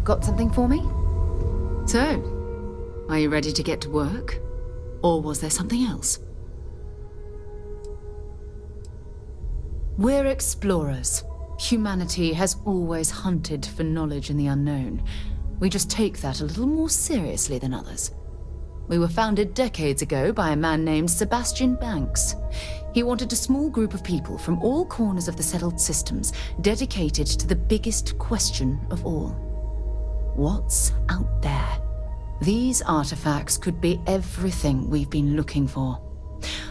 got something for me? So, are you ready to get to work? Or was there something else? We're explorers. Humanity has always hunted for knowledge in the unknown. We just take that a little more seriously than others. We were founded decades ago by a man named Sebastian Banks. He wanted a small group of people from all corners of the settled systems dedicated to the biggest question of all. What's out there? These artifacts could be everything we've been looking for.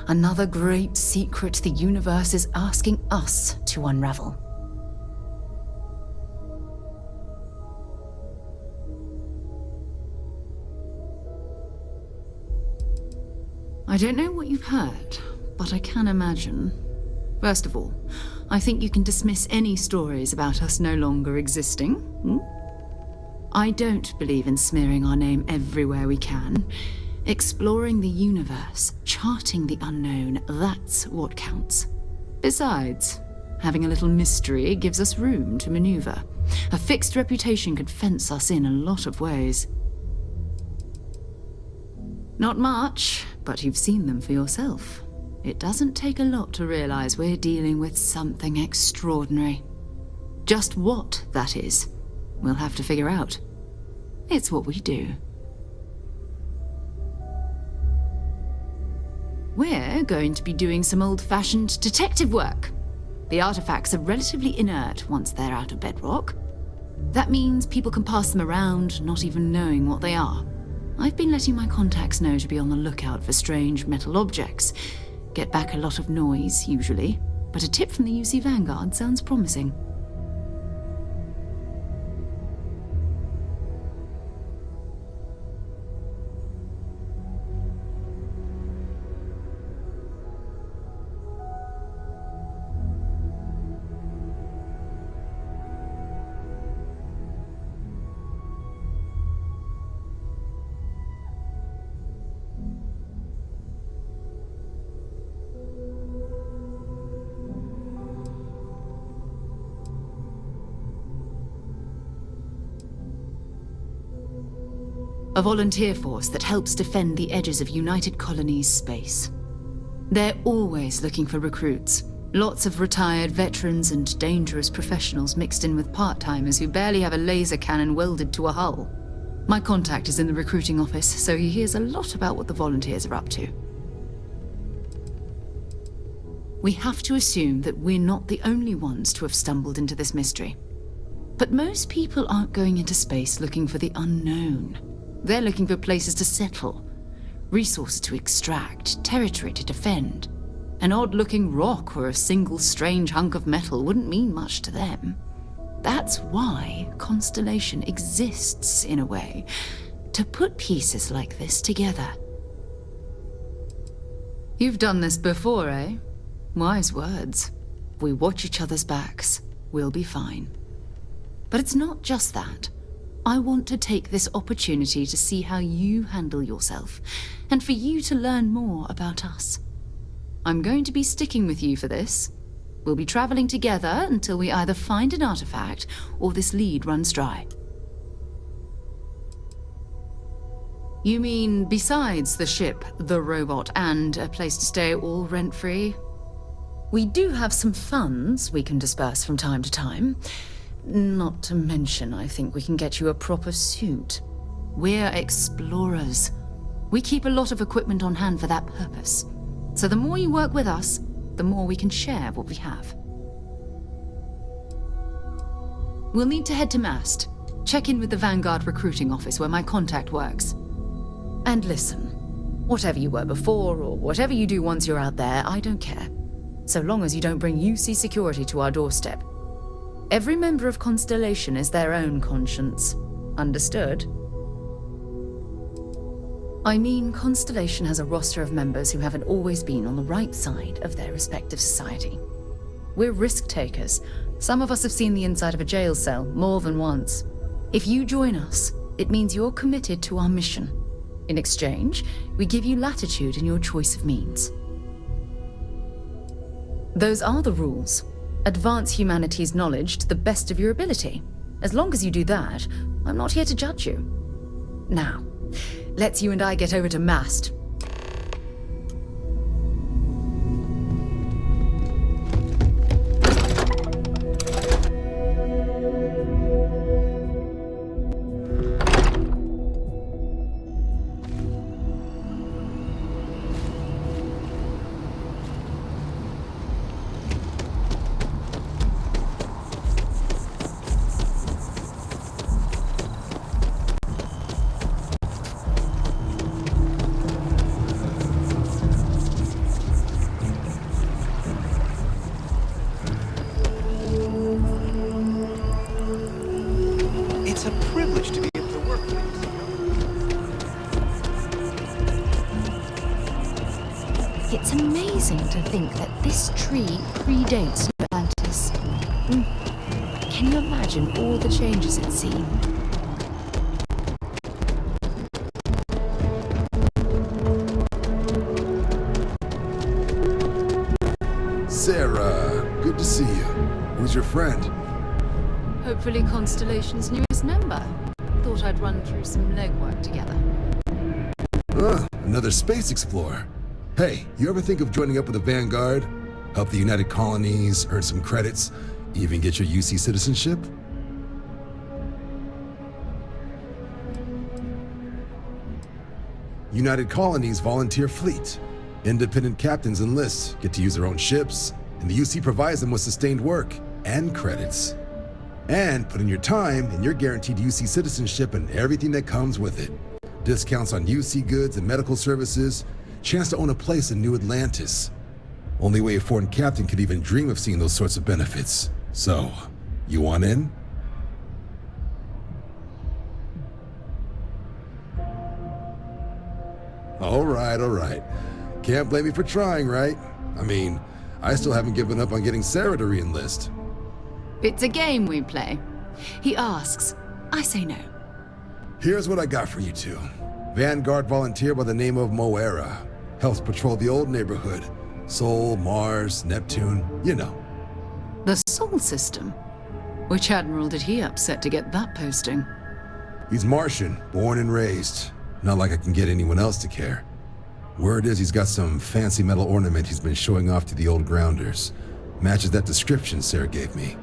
Another great secret the universe is asking us to unravel. I don't know what you've heard, but I can imagine. First of all, I think you can dismiss any stories about us no longer existing. I don't believe in smearing our name everywhere we can. Exploring the universe, charting the unknown, that's what counts. Besides, having a little mystery gives us room to maneuver. A fixed reputation could fence us in a lot of ways. Not much, but you've seen them for yourself. It doesn't take a lot to realize we're dealing with something extraordinary. Just what that is, we'll have to figure out. It's what we do. We're going to be doing some old-fashioned detective work. The artifacts are relatively inert once they're out of bedrock. That means people can pass them around, not even knowing what they are. I've been letting my contacts know to be on the lookout for strange metal objects. Get back a lot of noise, usually, but a tip from the UC Vanguard sounds promising. A volunteer force that helps defend the edges of United Colonies space. They're always looking for recruits. Lots of retired veterans and dangerous professionals mixed in with part-timers who barely have a laser cannon welded to a hull. My contact is in the recruiting office, so he hears a lot about what the volunteers are up to. We have to assume that we're not the only ones to have stumbled into this mystery. But most people aren't going into space looking for the unknown. They're looking for places to settle, resources to extract, territory to defend. An odd-looking rock or a single strange hunk of metal wouldn't mean much to them. That's why Constellation exists, in a way, to put pieces like this together. You've done this before, eh? Wise words. If we watch each other's backs, we'll be fine. But it's not just that. I want to take this opportunity to see how you handle yourself, and for you to learn more about us. I'm going to be sticking with you for this. We'll be traveling together until we either find an artifact or this lead runs dry. You mean besides the ship, the robot, and a place to stay all rent-free? We do have some funds we can disperse from time to time. Not to mention, I think we can get you a proper suit. We're explorers. We keep a lot of equipment on hand for that purpose. So the more you work with us, the more we can share what we have. We'll need to head to Mast. Check in with the Vanguard recruiting office where my contact works. And listen, whatever you were before or whatever you do once you're out there, I don't care. So long as you don't bring UC security to our doorstep. Every member of Constellation is their own conscience. Understood? I mean, Constellation has a roster of members who haven't always been on the right side of their respective society. We're risk takers. Some of us have seen the inside of a jail cell more than once. If you join us, it means you're committed to our mission. In exchange, we give you latitude in your choice of means. Those are the rules. Advance humanity's knowledge to the best of your ability. As long as you do that, I'm not here to judge you. Now, let's you and I get over to Mast. It's a privilege to be able to work with you. It's amazing to think that this tree predates New Atlantis. Can you imagine all the changes it's seen? Sarah, good to see you. Who's your friend? Hopefully Constellation's newest member. Thought I'd run through some legwork together. Another space explorer. Hey, you ever think of joining up with the Vanguard? Help the United Colonies, earn some credits, even get your UC citizenship? United Colonies volunteer fleet. Independent captains enlist, get to use their own ships, and the UC provides them with sustained work and credits. And put in your time, and you're guaranteed UC citizenship and everything that comes with it. Discounts on UC goods and medical services, chance to own a place in New Atlantis. Only way a foreign captain could even dream of seeing those sorts of benefits. So, you want in? All right. Can't blame me for trying, right? I mean, I still haven't given up on getting Sarah to re-enlist. It's a game we play. He asks, I say no. Here's what I got for you two. Vanguard volunteer by the name of Moera. Helps patrol the old neighborhood. Sol, Mars, Neptune, you know. The Sol system? Which admiral did he upset to get that posting? He's Martian, born and raised. Not like I can get anyone else to care. Word is he's got some fancy metal ornament he's been showing off to the old grounders. Matches that description Sarah gave me.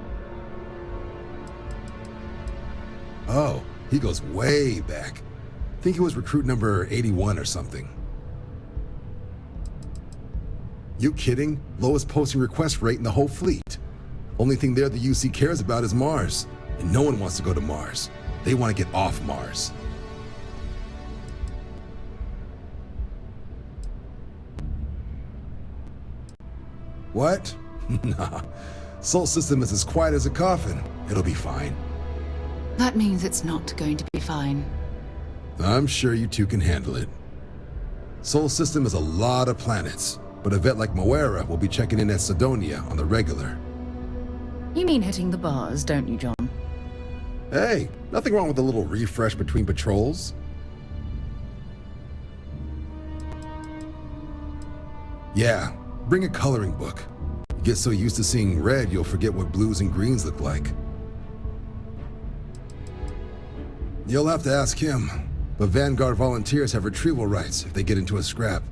Oh, he goes way back. Think he was recruit number 81 or something. You kidding? Lowest posting request rate in the whole fleet. Only thing there the UC cares about is Mars. And no one wants to go to Mars. They want to get off Mars. What? Nah. Sol system is as quiet as a coffin. It'll be fine. That means it's not going to be fine. I'm sure you two can handle it. Sol system is a lot of planets, but a vet like Moera will be checking in at Sidonia on the regular. You mean hitting the bars, don't you, John? Hey, nothing wrong with a little refresh between patrols. Yeah, bring a coloring book. You get so used to seeing red, you'll forget what blues and greens look like. You'll have to ask him, but Vanguard volunteers have retrieval rights if they get into a scrap.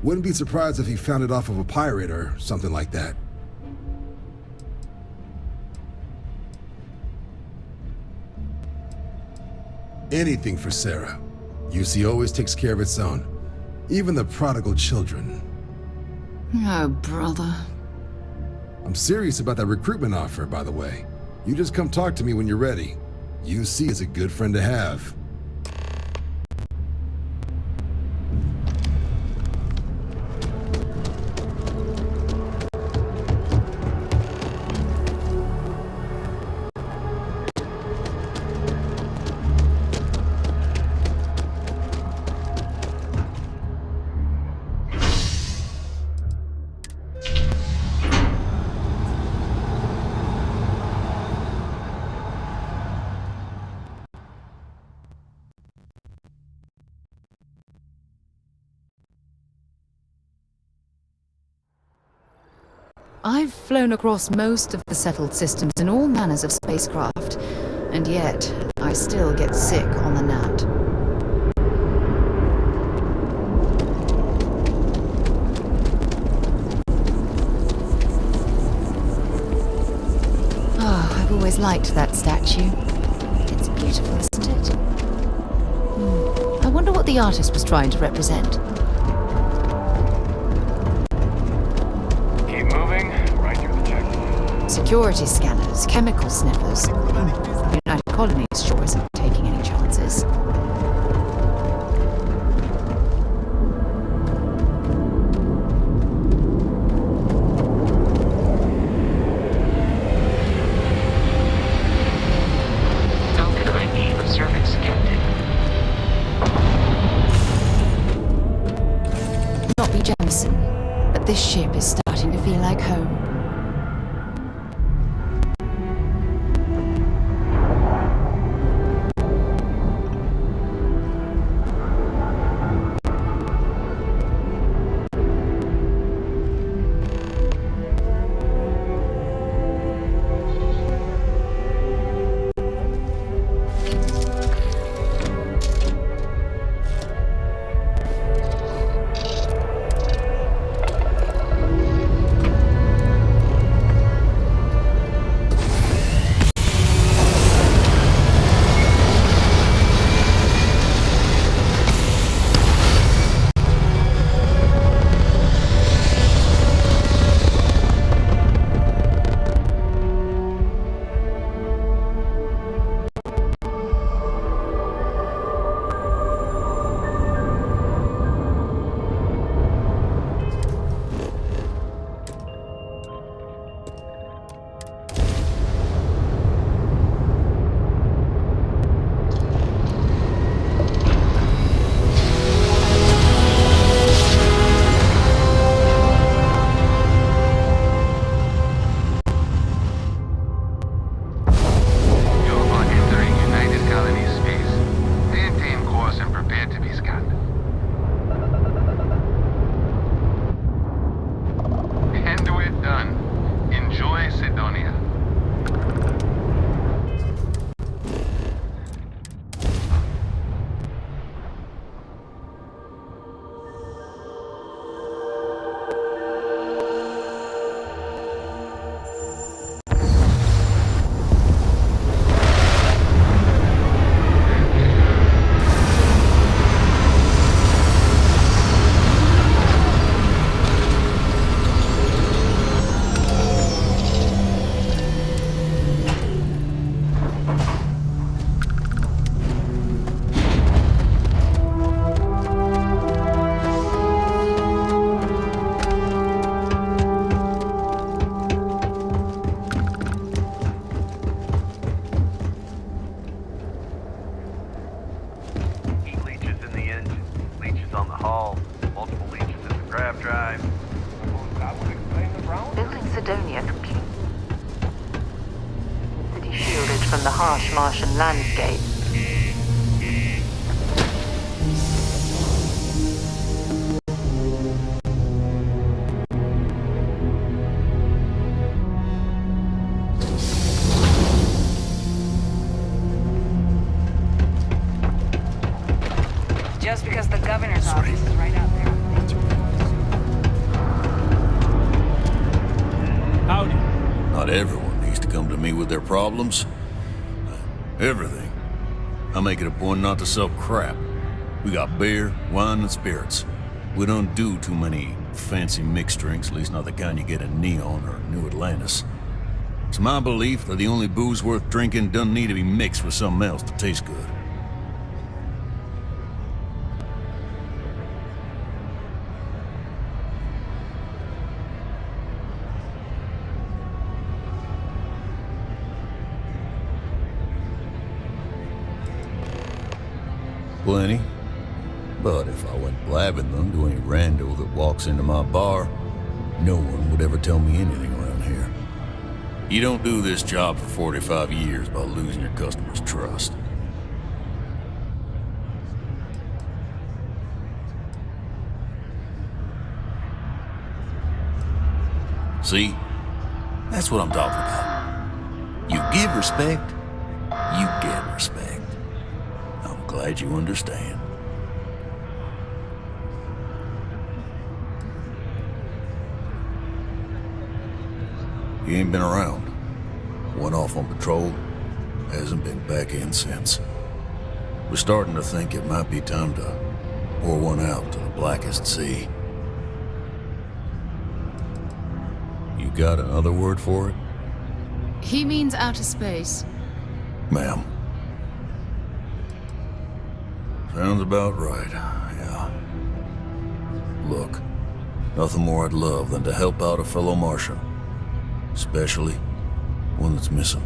Wouldn't be surprised if he found it off of a pirate or something like that. Anything for Sarah. UC always takes care of its own. Even the prodigal children. Oh, brother. I'm serious about that recruitment offer, by the way. You just come talk to me when you're ready. UC is a good friend to have. I've flown across most of the settled systems in all manners of spacecraft, and yet I still get sick on the gnat. Oh, I've always liked that statue. It's beautiful, isn't it? I wonder what the artist was trying to represent. Keep moving, right through the checkpoint. Security scanners, chemical sniffers. United Colonies sure isn't taking any chances. Falcon ID of service, Captain. Not be Jemison, but this ship is starting to feel like home. From the harsh Martian landscape. Just because the governor's office is right out there. Howdy. Not everyone needs to come to me with their problems. Everything. I make it a point not to sell crap. We got beer, wine, and spirits. We don't do too many fancy mixed drinks, at least not the kind you get in Neon or New Atlantis. It's my belief that the only booze worth drinking doesn't need to be mixed with something else to taste good. Plenty. But if I went blabbing them to any rando that walks into my bar, no one would ever tell me anything around here. You don't do this job for 45 years by losing your customers' trust. See? That's what I'm talking about. You give respect, you get respect. Glad you understand. He ain't been around. Went off on patrol. Hasn't been back in since. We're starting to think it might be time to pour one out to the blackest sea. You got another word for it? He means outer space. Ma'am. Sounds about right, yeah. Look, nothing more I'd love than to help out a fellow Martian. Especially one that's missing.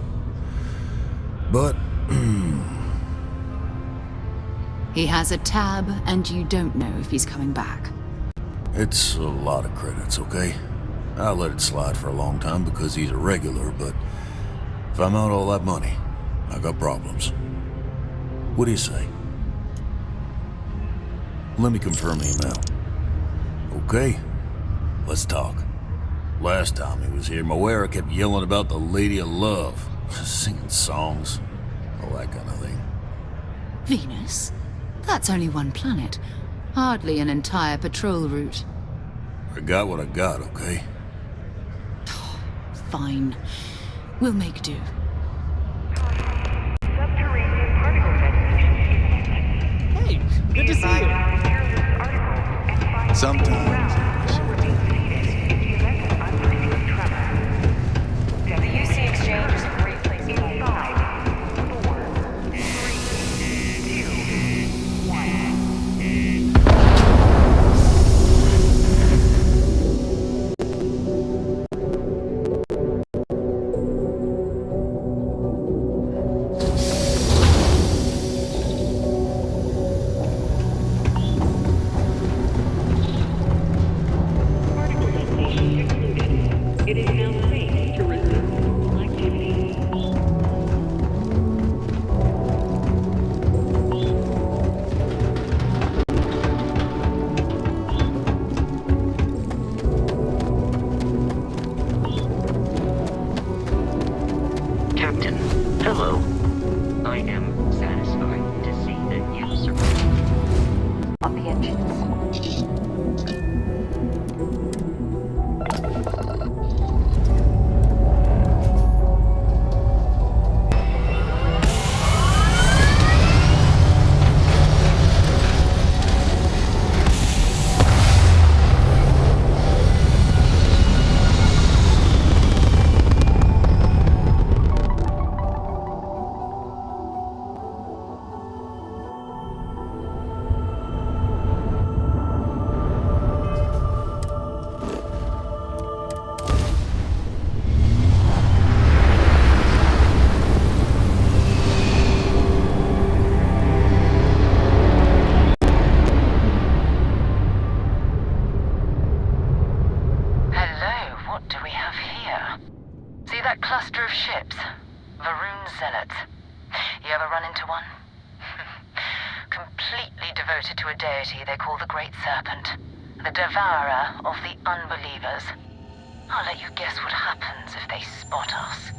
But, He has a tab, and you don't know if he's coming back. it's a lot of credits, okay? I let it slide for a long time because he's a regular, but if I'm out all that money, I got problems. What do you say? Let me confirm the amount. Okay, let's talk. Last time he was here, Moira kept yelling about the Lady of Love, singing songs, all that kind of thing. Venus? That's only one planet. Hardly an entire patrol route. I got what I got, okay? Fine. We'll make do. Subterranean particle detonation. Hey, good to see you. Sometimes. The UC exchange is a great place to be. 5, 4, 3, 2, 1. Particle detonation concluded. It is now safe to resume normal activity. Captain, hello. I am satisfied to see that you survived. On the engines. Hello, what do we have here? See that cluster of ships? Varun Zealots. You ever run into one? Completely devoted to a deity they call the Great Serpent, the devourer of the unbelievers. I'll let you guess what happens if they spot us.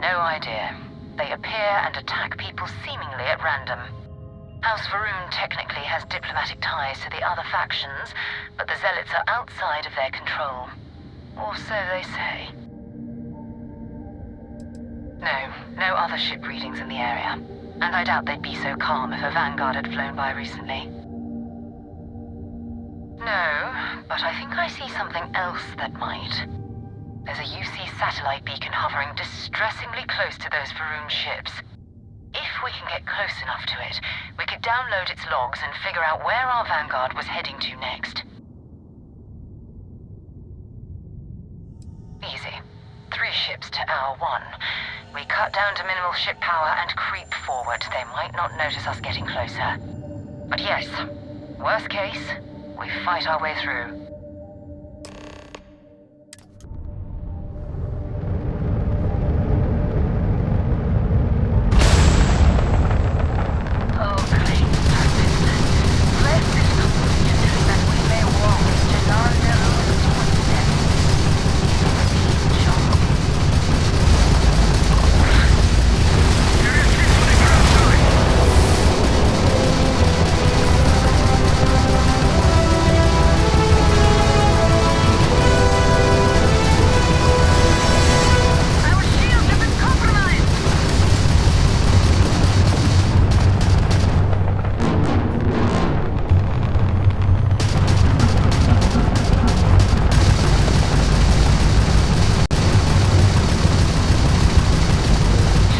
No idea. They appear and attack people seemingly at random. House Varun technically has diplomatic ties to the other factions, but the Zealots are outside of their control. Or so they say. No other ship readings in the area. And I doubt they'd be so calm if a Vanguard had flown by recently. No, but I think I see something else that might. There's a UC satellite beacon hovering distressingly close to those Varun ships. If we can get close enough to it, we could download its logs and figure out where our Vanguard was heading to next. Easy. 3 ships to our 1. We cut down to minimal ship power and creep forward. They might not notice us getting closer. But yes, worst case, We fight our way through. Oh, great purpose. Bless this completion that we may walk into non-known footsteps. John. Our shields have been compromised!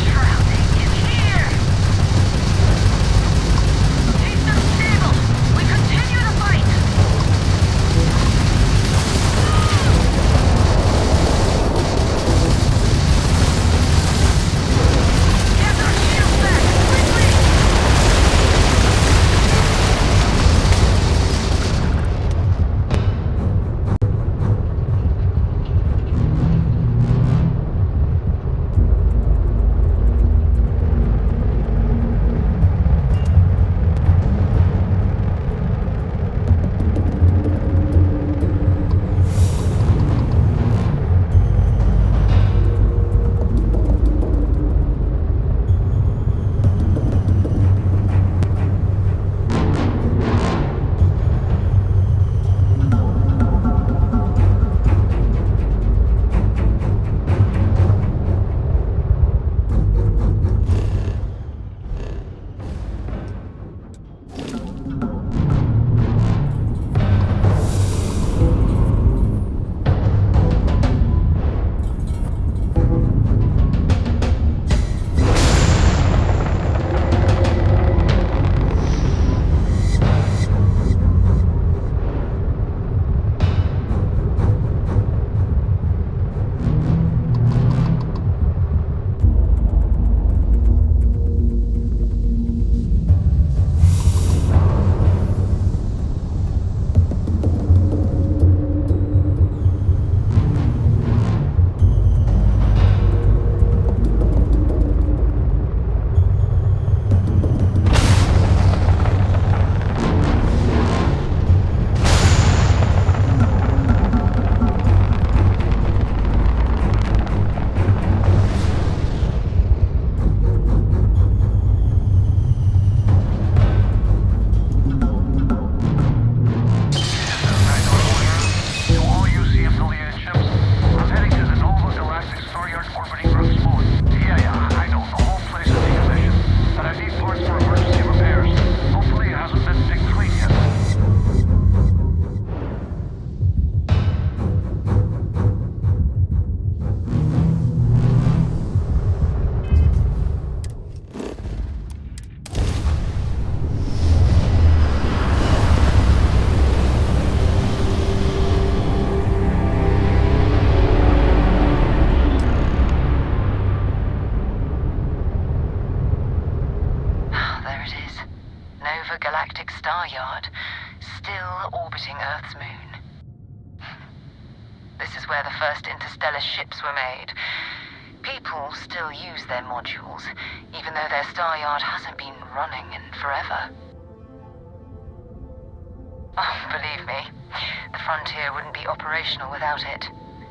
Shrouding is here! Keep them stable! We continue the fight! Get our shields back, quickly! Where the first interstellar ships were made. People still use their modules, even though their star yard hasn't been running in forever. Oh, believe me, the frontier wouldn't be operational without it.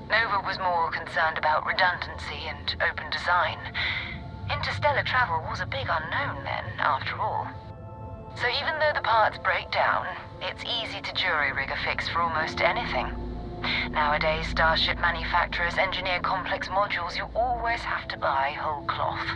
Nova was more concerned about redundancy and open design. Interstellar travel was a big unknown then, after all. So even though the parts break down, it's easy to jury-rig a fix for almost anything. Nowadays, starship manufacturers engineer complex modules you always have to buy whole cloth.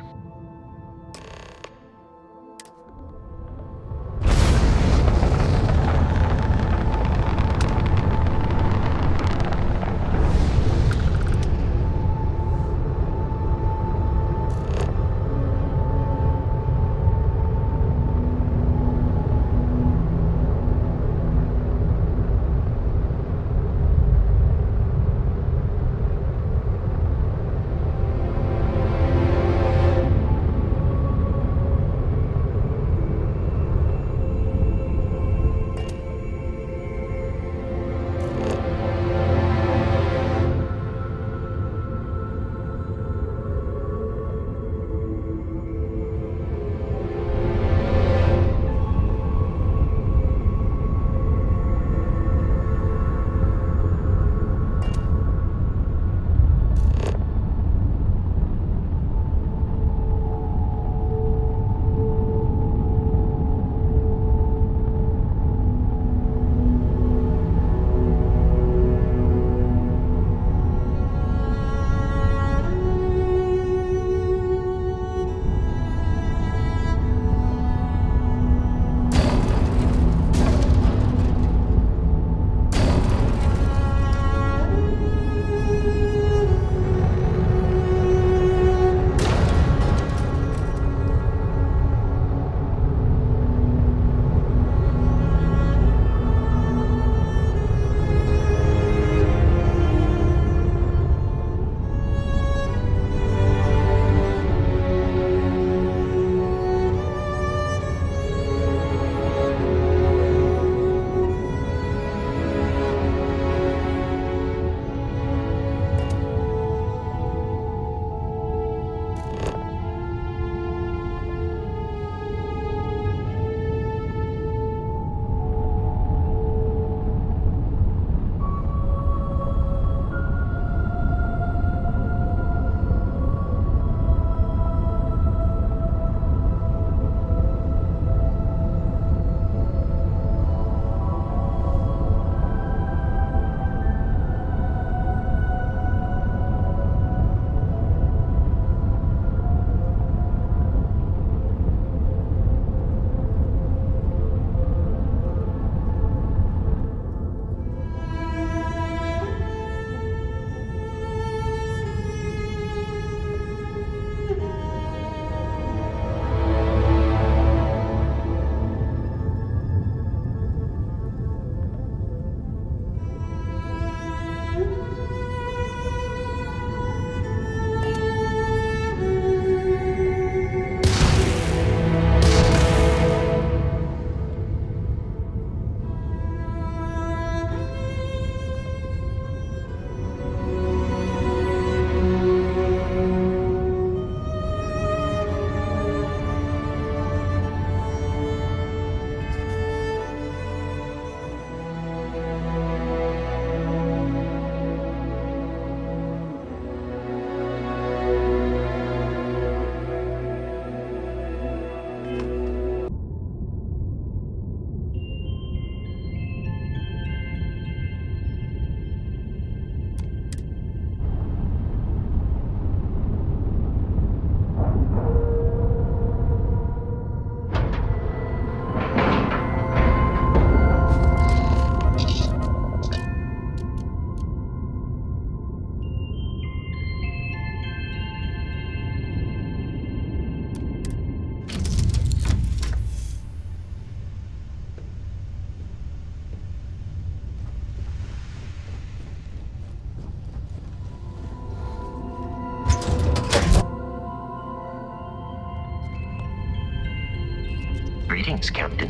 Greetings, Captain.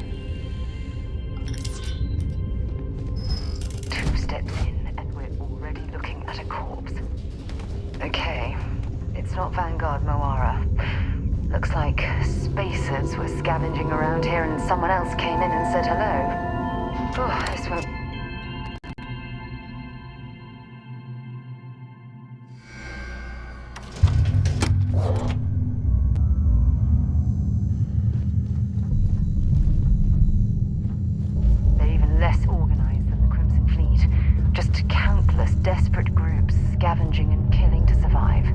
2 steps in, and we're already looking at a corpse. Okay, it's not Vanguard Moara. Looks like spacers were scavenging around here and someone else came in and said hello. Oh, this won't... They're even less organized than the Crimson Fleet. Just countless desperate groups scavenging and killing to survive.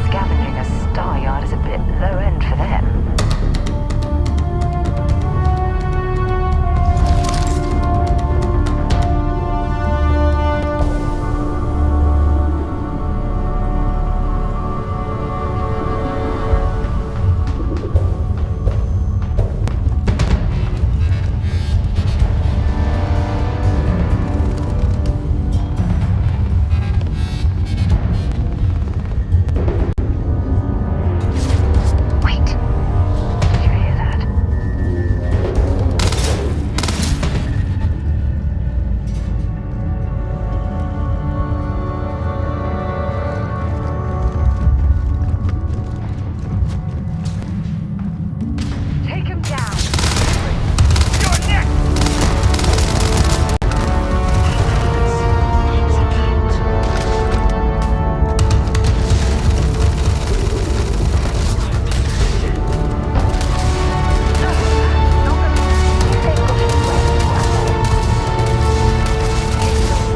Scavenging a star yard is a bit low end for them. Wait. Did you hear that? Take him down. You're next.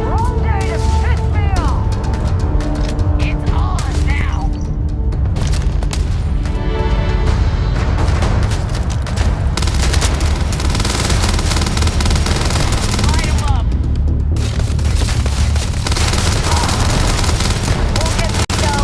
Wrong day to piss me off. It's on now. Light him up. We'll get to go.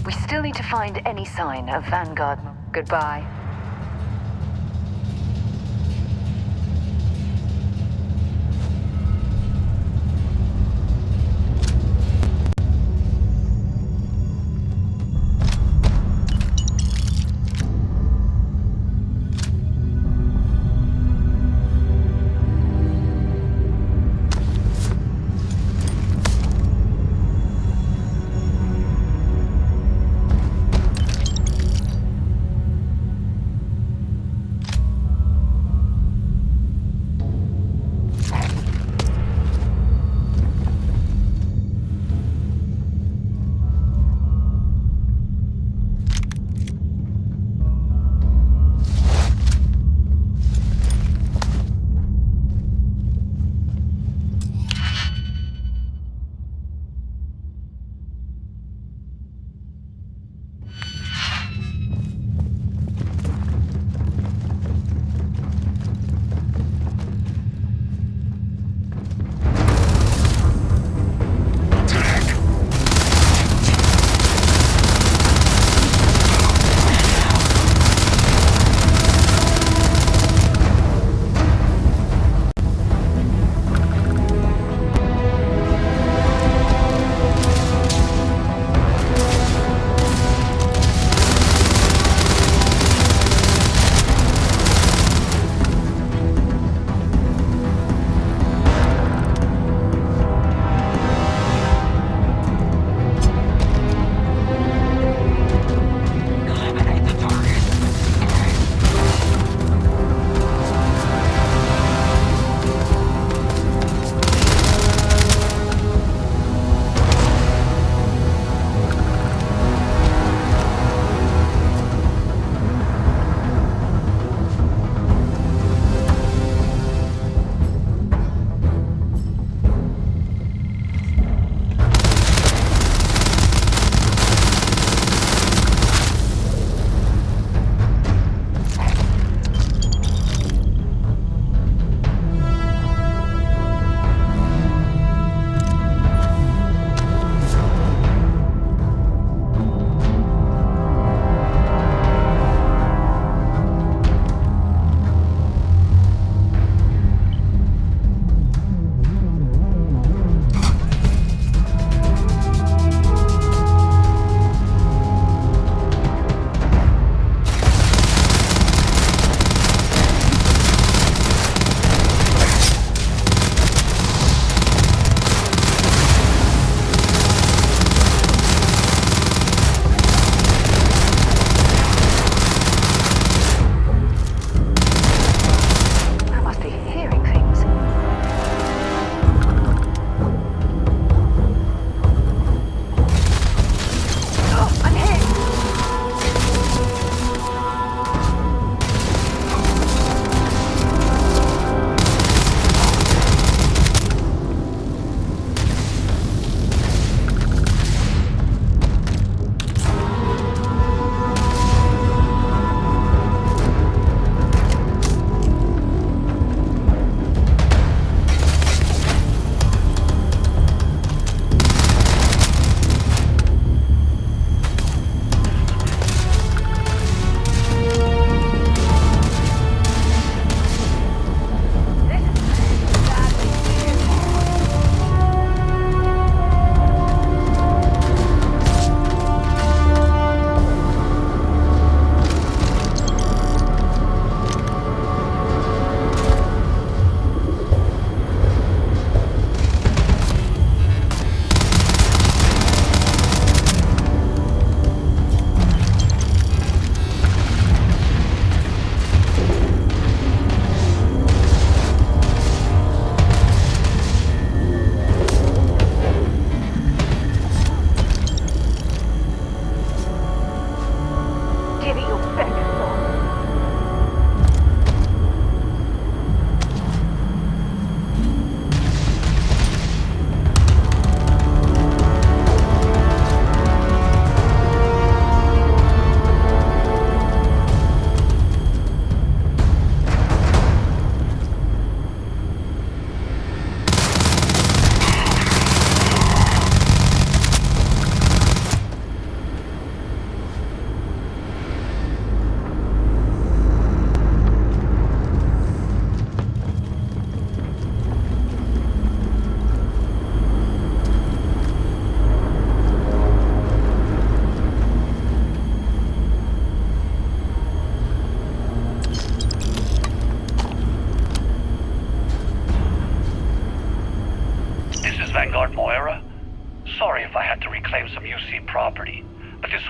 We still need to find any sign of Vanguard. Goodbye.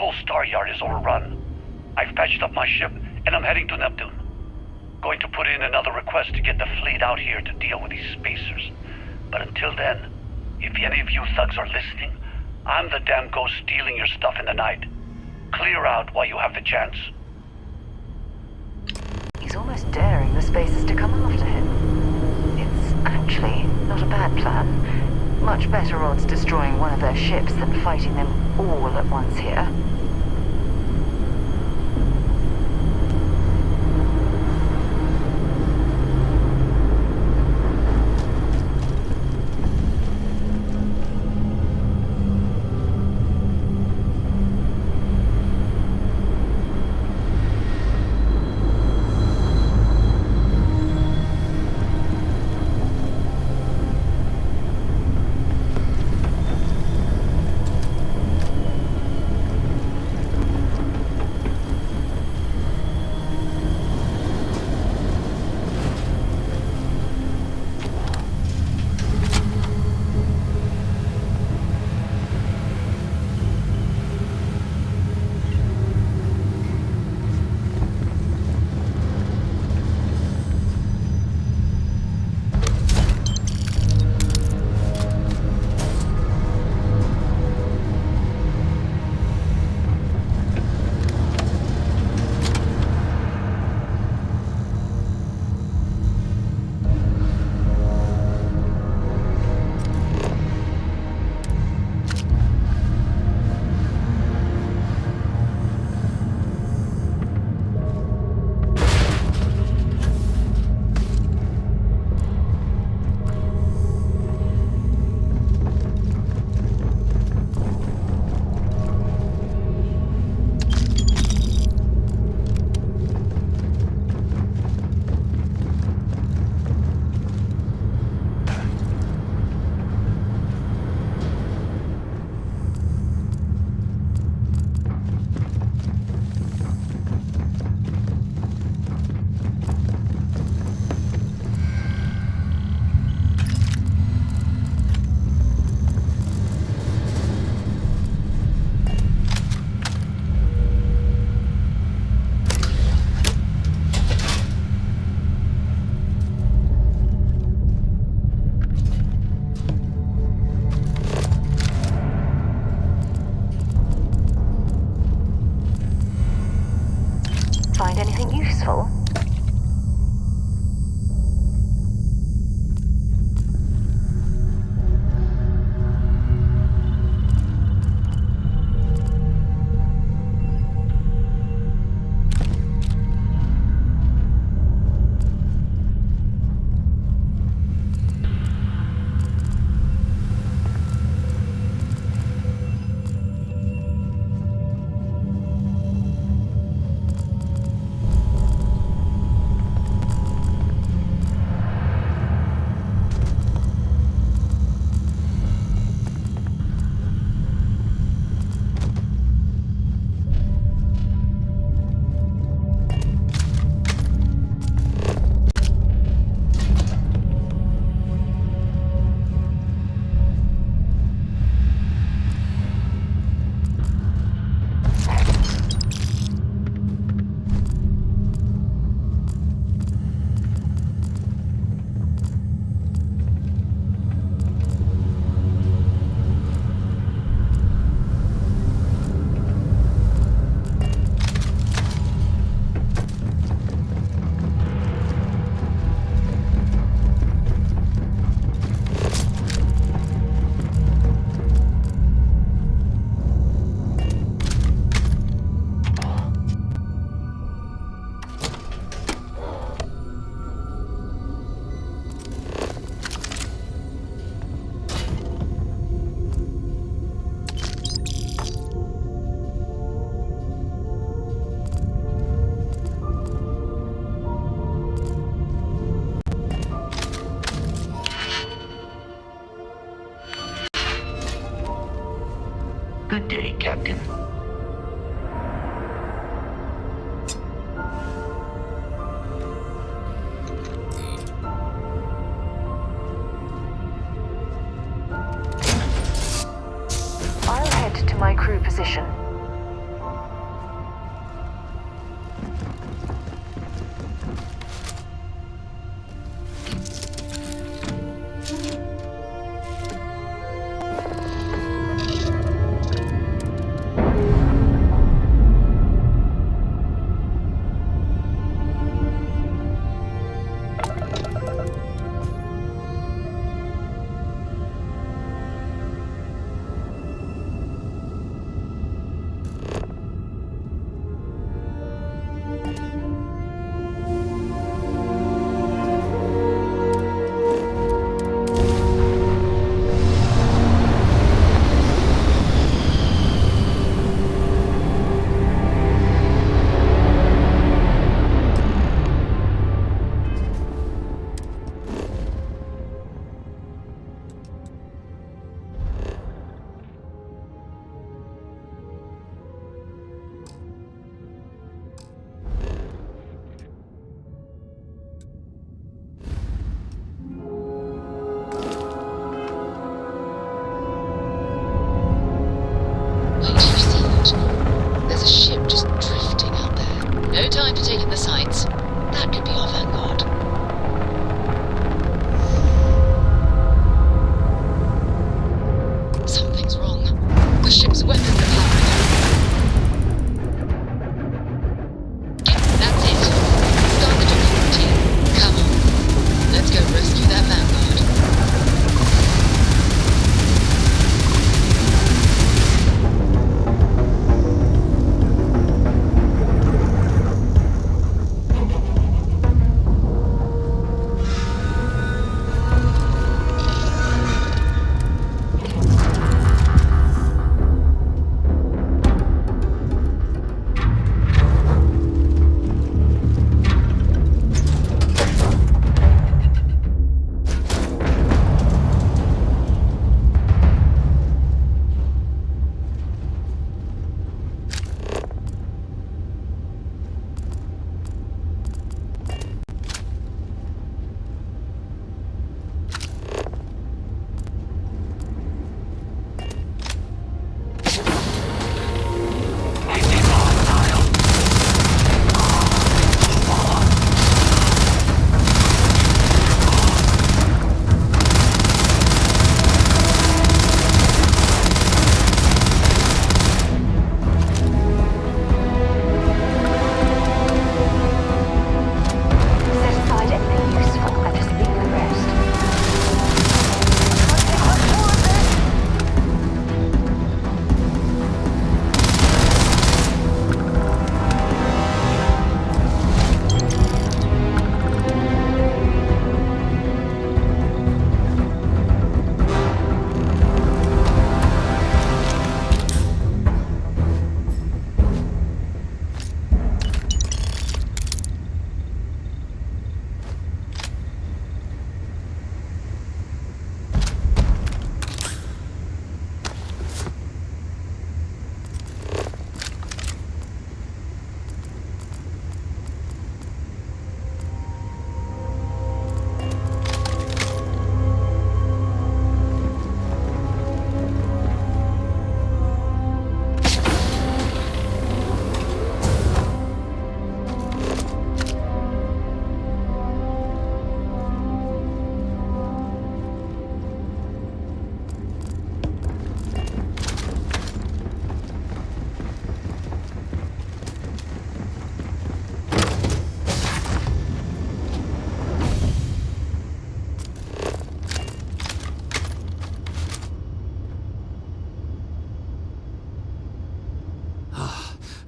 whole star yard is overrun. I've patched up my ship, and I'm heading to Neptune. Going to put in another request to get the fleet out here to deal with these spacers. But until then, if any of you thugs are listening, I'm the damn ghost stealing your stuff in the night. Clear out while you have the chance. He's almost daring the spacers to come after him. It's actually not a bad plan. Much better odds destroying one of their ships than fighting them all at once here. Find anything useful? Good day, Captain. I'll head to my crew position.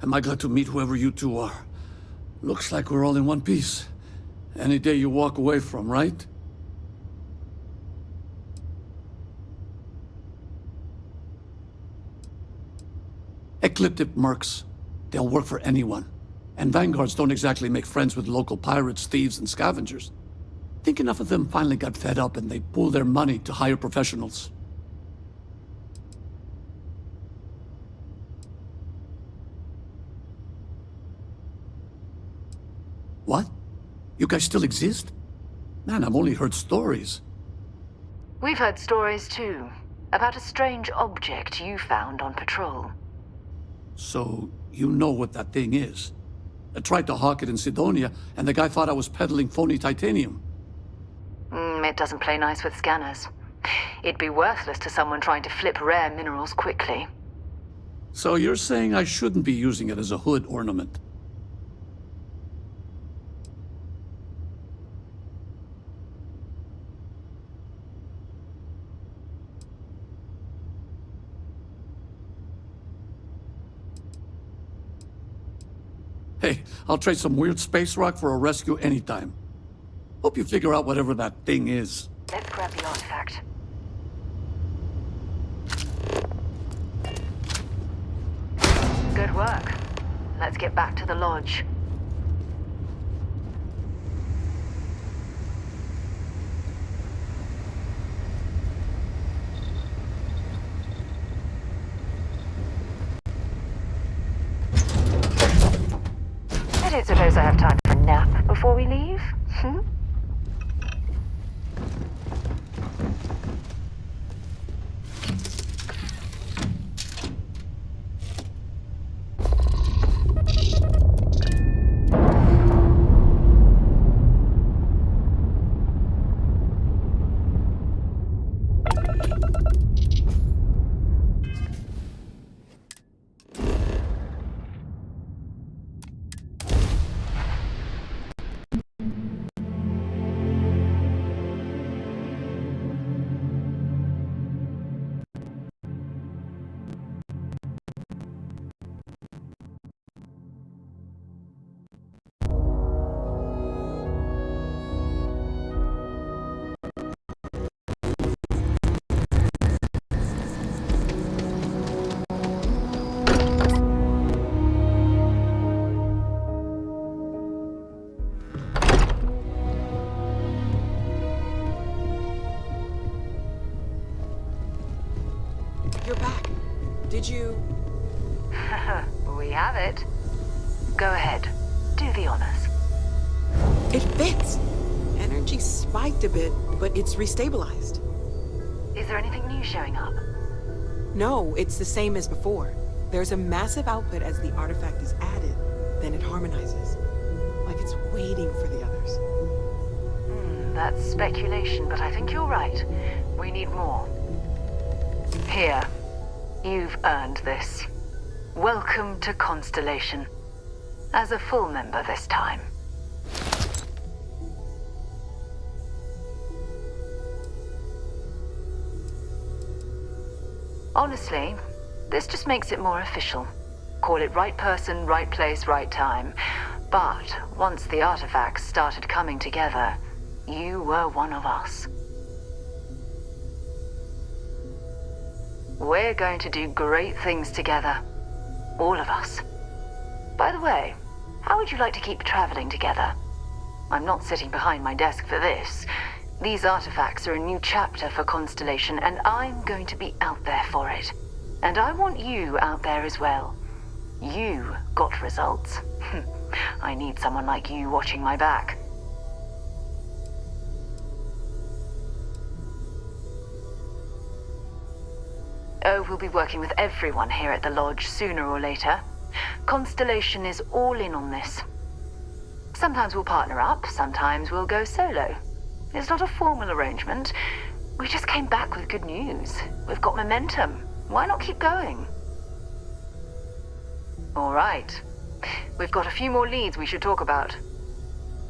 Am I glad to meet whoever you two are? Looks like we're all in one piece. Any day you walk away from, right? Ecliptic mercs. They'll work for anyone. And vanguards don't exactly make friends with local pirates, thieves, and scavengers. Think enough of them finally got fed up and they pool their money to hire professionals. What? You guys still exist? Man, I've only heard stories. We've heard stories too, about a strange object you found on patrol. So, you know what that thing is? I tried to hawk it in Sidonia, and the guy thought I was peddling phony titanium. It doesn't play nice with scanners. It'd be worthless to someone trying to flip rare minerals quickly. So you're saying I shouldn't be using it as a hood ornament? Hey, I'll trade some weird space rock for a rescue anytime. Hope you figure out whatever that thing is. Let's grab the artifact. Good work. Let's get back to the lodge. I don't suppose I have time for a nap before we leave? You're back. Did you... We have it. Go ahead. Do the honors. It fits. Energy spiked a bit, but it's restabilized. Is there anything new showing up? No, it's the same as before. There's a massive output as the artifact is added, then it harmonizes. Like it's waiting for the others. That's speculation, but I think you're right. We need more. Here. You've earned this. Welcome to Constellation. As a full member this time. Honestly, this just makes it more official. Call it right person, right place, right time. But once the artifacts started coming together, you were one of us. We're going to do great things together. All of us. By the way, how would you like to keep traveling together? I'm not sitting behind my desk for this. These artifacts are a new chapter for Constellation, and I'm going to be out there for it. And I want you out there as well. You got results. I need someone like you watching my back. Oh, we'll be working with everyone here at the lodge sooner or later. Constellation is all in on this. Sometimes we'll partner up, sometimes we'll go solo. It's not a formal arrangement. We just came back with good news. We've got momentum. Why not keep going? All right. We've got a few more leads we should talk about.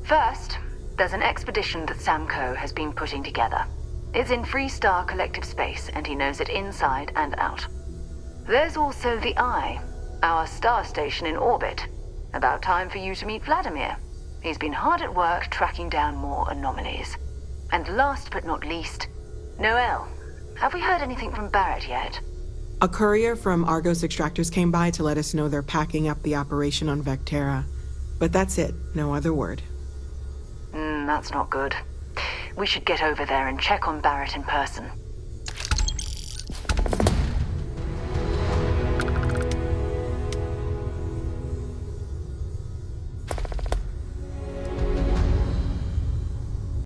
First, there's an expedition that Samco has been putting together. It's in Freestar Collective Space, and he knows it inside and out. There's also the Eye, Our star station in orbit. About time for you to meet Vladimir. He's been hard at work tracking down more anomalies. And last but not least, Noel. Have we heard anything from Barrett yet? A courier from Argos Extractors came by to let us know they're packing up the operation on Vectera. But that's it, no other word. That's not good. We should get over there and check on Barrett in person.